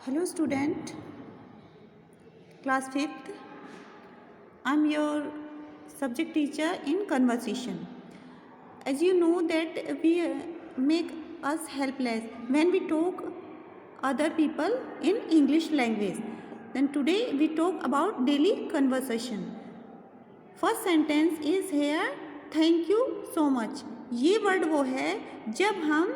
Hello student, class 5th. I'm your subject teacher in conversation. As you know that we make us helpless when we talk other people in English language. Then today we talk about daily conversation. First sentence is here, thank you so much. ये word वो है जब हम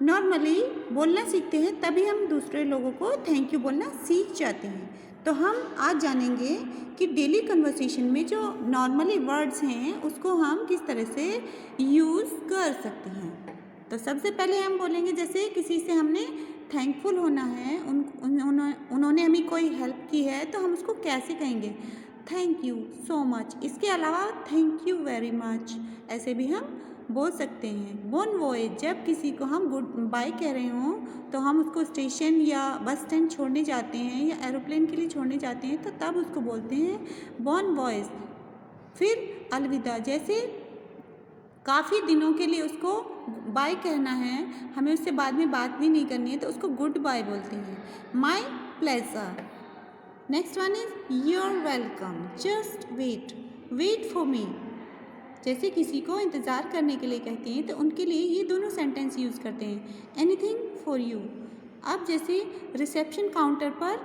normally बोलना सीखते हैं तभी हम दूसरे लोगों को थैंक यू बोलना सीख जाते हैं। तो हम आज जानेंगे कि डेली कन्वर्सेशन में जो नॉर्मली वर्ड्स हैं उसको हम किस तरह से यूज़ कर सकते हैं। तो सबसे पहले हम बोलेंगे जैसे किसी से हमने थैंकफुल होना है, उन्होंने हमें कोई हेल्प की है तो हम उसको कैसे कहेंगे, थैंक यू सो मच। इसके अलावा थैंक यू वेरी मच ऐसे भी हम बोल सकते हैं। बोन वॉयज, जब किसी को हम गुड बाय कह रहे हों तो हम उसको स्टेशन या बस स्टैंड छोड़ने जाते हैं या एरोप्लेन के लिए छोड़ने जाते हैं तो तब उसको बोलते हैं बोन वॉयज। फिर अलविदा, जैसे काफ़ी दिनों के लिए उसको बाय कहना है, हमें उससे बाद में बात भी नहीं करनी है तो उसको गुड बाय बोलते हैं, my pleasure. Next one is your welcome, just wait, wait for me. जैसे किसी को इंतज़ार करने के लिए कहते हैं तो उनके लिए ये दोनों सेंटेंस यूज़ करते हैं, एनीथिंग फॉर यू। अब जैसे रिसेप्शन काउंटर पर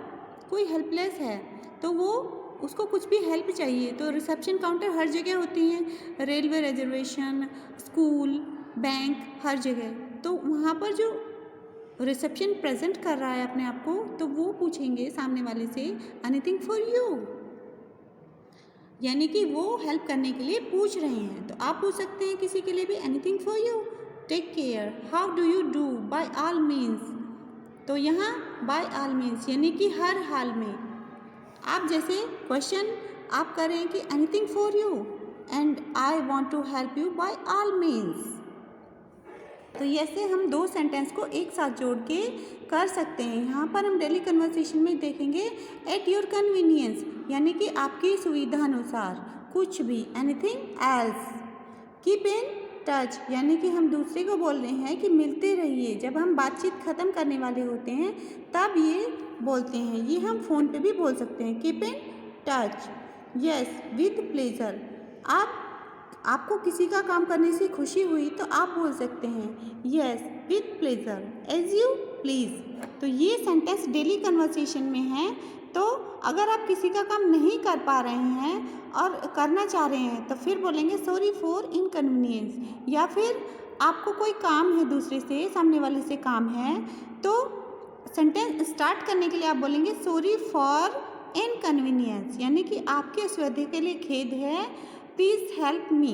कोई हेल्पलेस है तो वो उसको कुछ भी हेल्प चाहिए तो रिसेप्शन काउंटर हर जगह होती हैं, रेलवे रिजर्वेशन, स्कूल, बैंक, हर जगह। तो वहाँ पर जो रिसेप्शन प्रेजेंट कर रहा है अपने आप को तो वो पूछेंगे सामने वाले से एनीथिंग फॉर यू, यानी कि वो हेल्प करने के लिए पूछ रहे हैं। तो आप पूछ सकते हैं किसी के लिए भी anything for you, take care, how do you do, by all means. तो यहाँ बाय ऑल मीन्स यानी कि हर हाल में। आप जैसे क्वेश्चन आप करें कि anything for you and I want to help you by all means. तो ऐसे हम दो सेंटेंस को एक साथ जोड़ के कर सकते हैं। यहाँ पर हम डेली कन्वर्सेशन में देखेंगे एट योर कन्वीनियंस, यानी कि आपकी सुविधा अनुसार, कुछ भी, anything else. Keep in touch, यानी कि हम दूसरे को बोल रहे हैं कि मिलते रहिए। जब हम बातचीत ख़त्म करने वाले होते हैं तब ये बोलते हैं। ये हम फ़ोन पे भी बोल सकते हैं, keep in touch. Yes with pleasure, आपको किसी का काम करने से खुशी हुई तो आप बोल सकते हैं yes with pleasure, as you please. तो ये सेंटेंस डेली कन्वर्सेशन में है। तो अगर आप किसी का काम नहीं कर पा रहे हैं और करना चाह रहे हैं तो फिर बोलेंगे सॉरी फॉर इनकन्वीनियंस, या फिर आपको कोई काम है दूसरे से, सामने वाले से काम है तो सेंटेंस स्टार्ट करने के लिए आप बोलेंगे सॉरी फॉर इनकन्वीनियंस, यानी कि आपके असुविधा के लिए खेद है, please help me.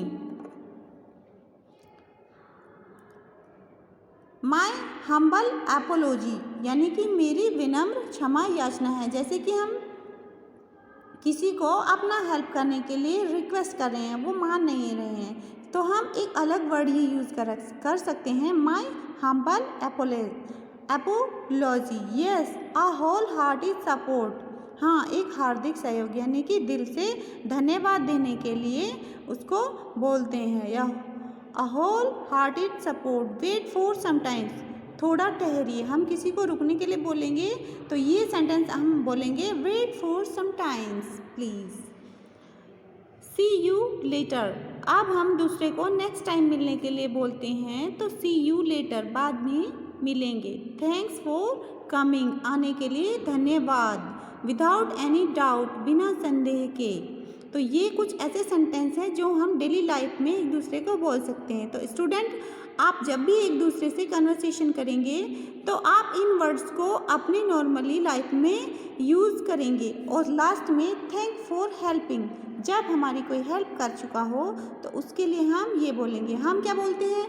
My humble apiology, यानी कि मेरी विनम्र क्षमा याचना है। जैसे कि हम किसी को अपना हेल्प करने के लिए रिक्वेस्ट कर रहे हैं, वो मान नहीं रहे हैं तो हम एक अलग वर्ड ही यूज़ कर सकते हैं, my humble apology. Yes a whole hearted support, हाँ एक हार्दिक सहयोग, यानी कि दिल से धन्यवाद देने के लिए उसको बोलते हैं, या a whole hearted support. Wait for sometimes, थोड़ा ठहरिए। हम किसी को रुकने के लिए बोलेंगे तो ये सेंटेंस हम बोलेंगे wait for sometimes please. See you later, अब हम दूसरे को नेक्स्ट टाइम मिलने के लिए बोलते हैं तो सी यू लेटर, बाद में मिलेंगे। थैंक्स फॉर कमिंग, आने के लिए धन्यवाद। विदाउट एनी डाउट, बिना संदेह के। तो ये कुछ ऐसे सेंटेंस हैं जो हम डेली लाइफ में एक दूसरे को बोल सकते हैं। तो स्टूडेंट, आप जब भी एक दूसरे से कन्वर्सेशन करेंगे तो आप इन वर्ड्स को अपनी नॉर्मली लाइफ में यूज़ करेंगे। और लास्ट में थैंक फॉर हेल्पिंग, जब हमारी कोई हेल्प कर चुका हो तो उसके लिए हम ये बोलेंगे। हम क्या बोलते हैं,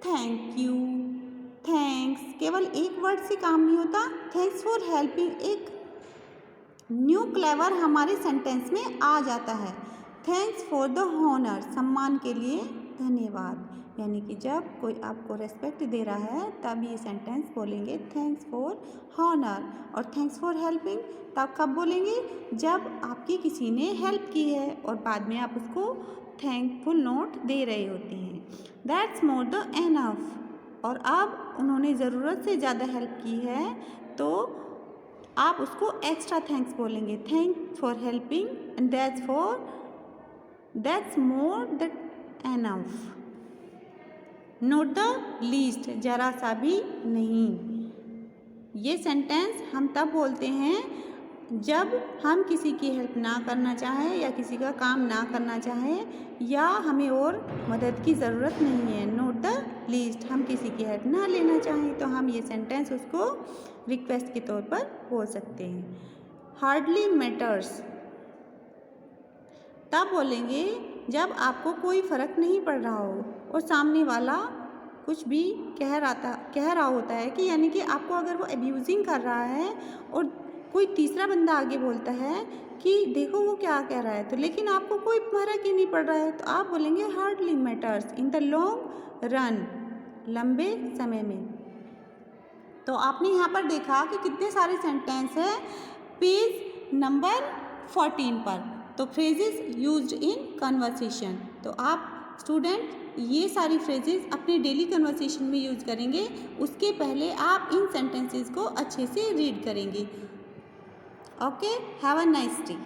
थैंक यू, थैंक्स। केवल एक वर्ड से काम नहीं होता, थैंक्स फॉर हेल्पिंग एक न्यू क्लेवर हमारे सेंटेंस में आ जाता है। थैंक्स फॉर द हॉनर, सम्मान के लिए धन्यवाद, यानी कि जब कोई आपको रेस्पेक्ट दे रहा है तब ये सेंटेंस बोलेंगे थैंक्स फॉर हॉनर। और थैंक्स फॉर हेल्पिंग तब कब बोलेंगे, जब आपकी किसी ने हेल्प की है और बाद में आप उसको थैंकफुल नोट दे रहे होते हैं। दैट्स मोर द एनफ, और अब उन्होंने ज़रूरत से ज़्यादा हेल्प की है तो आप उसको एक्स्ट्रा थैंक्स बोलेंगे, thank for helping and that's more than enough. Not the least, जरा सा भी नहीं। ये सेंटेंस हम तब बोलते हैं जब हम किसी की हेल्प ना करना चाहें या किसी का काम ना करना चाहें या हमें और मदद की ज़रूरत नहीं है। नॉट द लीस्ट, हम किसी की हेल्प ना लेना चाहें तो हम ये सेंटेंस उसको रिक्वेस्ट के तौर पर बोल सकते हैं। हार्डली मैटर्स तब बोलेंगे जब आपको कोई फ़र्क नहीं पड़ रहा हो और सामने वाला कुछ भी कह रहा होता है कि यानी कि आपको अगर वो अब्यूजिंग कर रहा है और कोई तीसरा बंदा आगे बोलता है कि देखो वो क्या कह रहा है, तो लेकिन आपको कोई फर्क ही नहीं पड़ रहा है, तो आप बोलेंगे hardly matters in the long run, लंबे समय में। तो आपने यहाँ पर देखा कि कितने सारे सेंटेंस है पेज नंबर 14 पर। तो फ्रेजेस यूज्ड इन कन्वर्सेशन, तो आप स्टूडेंट ये सारी फ्रेजेस अपने डेली कन्वर्सेशन में यूज करेंगे। उसके पहले आप इन सेंटेंसेस को अच्छे से रीड करेंगे। Okay, have a nice day.